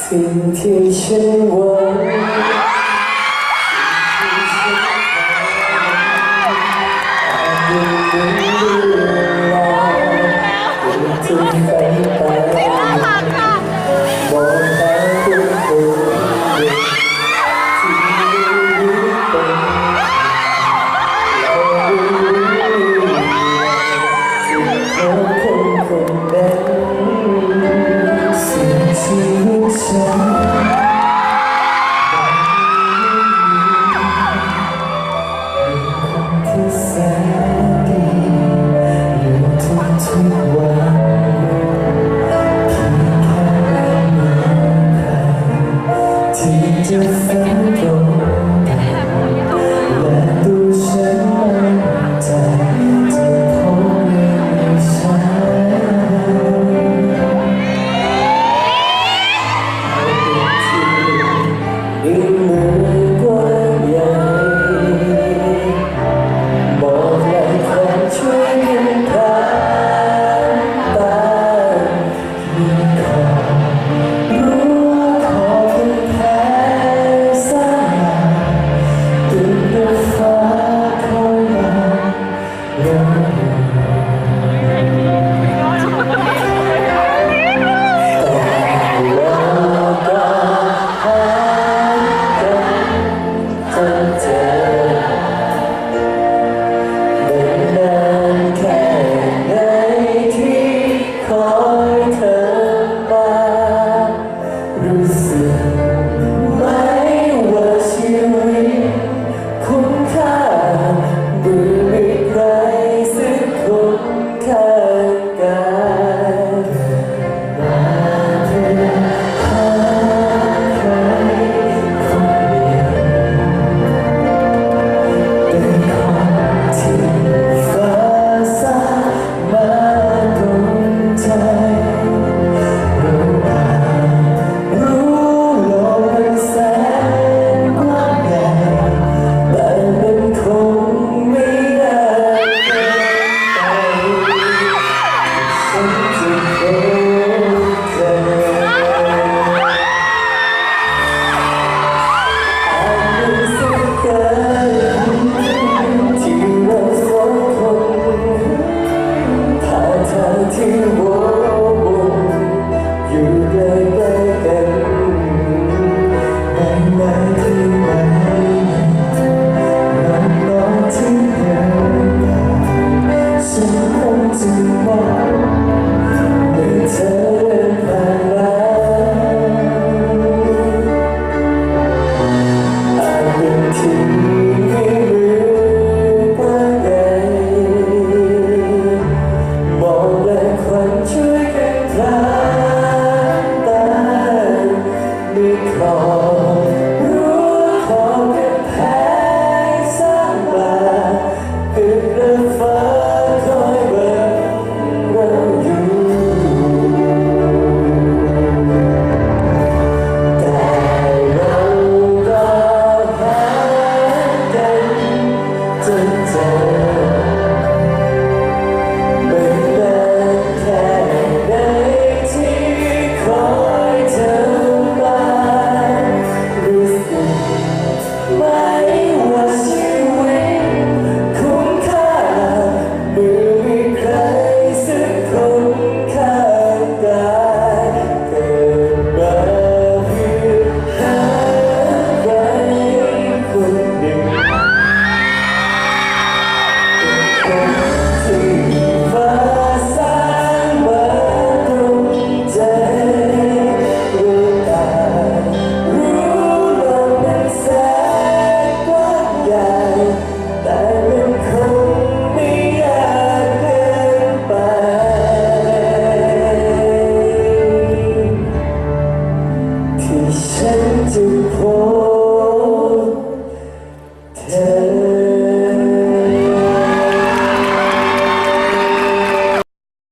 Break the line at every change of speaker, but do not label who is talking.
สิ่งที่ฉันหวังจะฝันตรงและตัวฉันมั่นใจจะพบในฉันที่มือกว้างใหญ่บอกให้ความช่วยกันผ่านตาที่ขอรู้สึกไหมว่าชีวิตคุ้มค่าเมื่อมีใครสักคนข้างกายมาเพื่อหาใครคนเดียวเป็นคนที่ฟ้าสร้างมาตรงใจที่โว้อยู่ใกล้ๆกันไม่ที่ไหนน้องที่เดินฉันคงจะมองเมื่อเธอเดินผ่านมาอาจเป็นที่ไม่มือกว้างใหญ่บอกและควันช่วยกันพลา